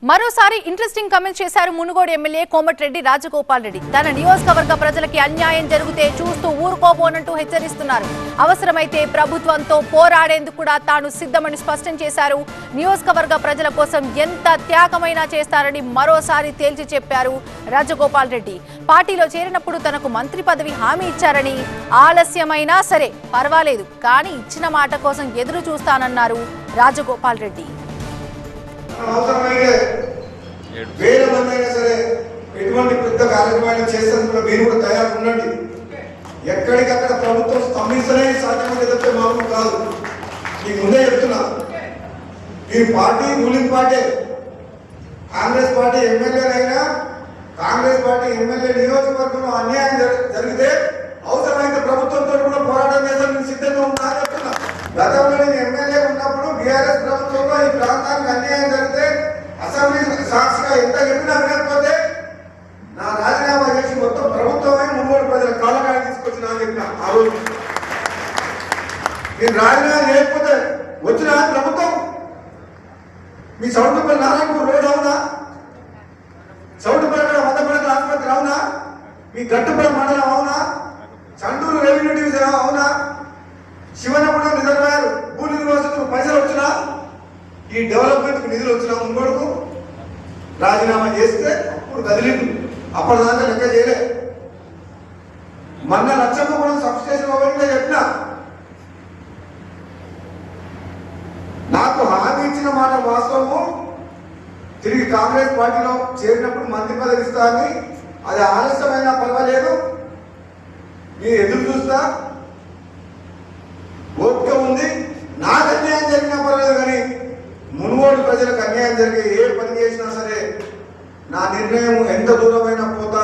మరోసారి interesting comments చేశారు Munugode MLA Komatireddy Rajagopal Reddy. తన నియోజకవర్గ ప్రజలకి అన్యాయం జరిగితే చూస్తూ ఊరుకోబోనంటూ హెచ్చరిస్తున్నారు. అవసరమైతే ప్రభుత్వంతో పోరాడేందుకు కూడా తాను సిద్ధమని స్పష్టం చేశారు. నియోజకవర్గ ప్రజల కోసం ఎంత త్యాగమైనా చేస్తారని మరోసారి తేల్చి చెప్పారు రాజగోపాల్ రెడ్డి. పార్టీలో చేరినప్పుడు తనకు మంత్రి పదవి హామీ ఇచ్చారని, ఆలస్యమైనా సరే పర్వాలేదు కానీ ఇచ్చిన మాట కోసం ఎదురు చూస్తానన్నారు రాజగోపాల్ రెడ్డి. అవసరమైతే వేరే మంది అయినా సరే ఎటువంటి పెద్ద కార్యక్రమాలు చేసేందుకు మీరు కూడా తయారు ఉండండి. ఎక్కడికక్కడ ప్రభుత్వం స్తంభించలే సాధ్యమైతే చెప్తే మామూలు కాదు. మీకు ముందే చెప్తున్నా, మీరు party ruling party, Congress party ఎమ్మెల్యేలైనా కాంగ్రెస్ పార్టీ ఎమ్మెల్యే నియోజకవర్గంలో అన్యాయం జరిగితే అవసరమైతే ప్రభుత్వంతో కూడా పోరాటం చేసేందుకు సిద్ధంగా ఉన్నా చెప్తున్నా. గతంలో నేను ఎమ్మెల్యే ఉన్నప్పుడు బీఆర్ఎస్ ప్రభుత్వంలో ఈ ప్రాంతానికి అన్యాయం జరిగితే అసెంబ్లీ సాక్షిగా ఎంత చెప్పినా వినకపోతే నా రాజీనామా చేసి మొత్తం ప్రభుత్వమే మునుగోడు ప్రజల కాళ్ళకాయ తీసుకొచ్చిన అని చెప్పిన. ఆ రోజు నేను రాజీనామా చేయకపోతే వచ్చిన ప్రభుత్వం మీ సౌటుపల్లి నారాయణపూర్ రోడ్ అవునా, సౌటుపల్లి వందపల్లి ఆసుపత్రి అవునా, మీ గట్టుపల్లి మండలం అవునా, చండూరు రెవెన్యూ డివిజన్ అవునా, శివనపురం రిజర్వాయర్ భూ నిర్వాసితులకు పైసలు వచ్చినా, ఈ డెవలప్మెంట్కి నిధులు వచ్చినా మునుగోడుకు రాజీనామా చేస్తే అప్పుడు కదిలింది. అప్పటిదాకా లెక్క చేయలే. మొన్న లక్షమ్మపురం సబ్ స్టేషన్ ఒకటి చెప్పిన, నాకు హామీ ఇచ్చిన మాట వాస్తవము. తిరిగి కాంగ్రెస్ పార్టీలో చేరినప్పుడు మంత్రి పదవి ఇస్తానని, అది ఆలస్యమైనా పర్వాలేదు, మీరు ఎదురు చూస్తా, ఓపిక ఉంది, నాకు అన్యాయం జరిగినా పర్లేదు కానీ మునుగోడు ప్రజలకు అన్యాయం జరిగే ఏ పని చేసినా సరే నా నిర్ణయం ఎంత దూరమైనా పోతా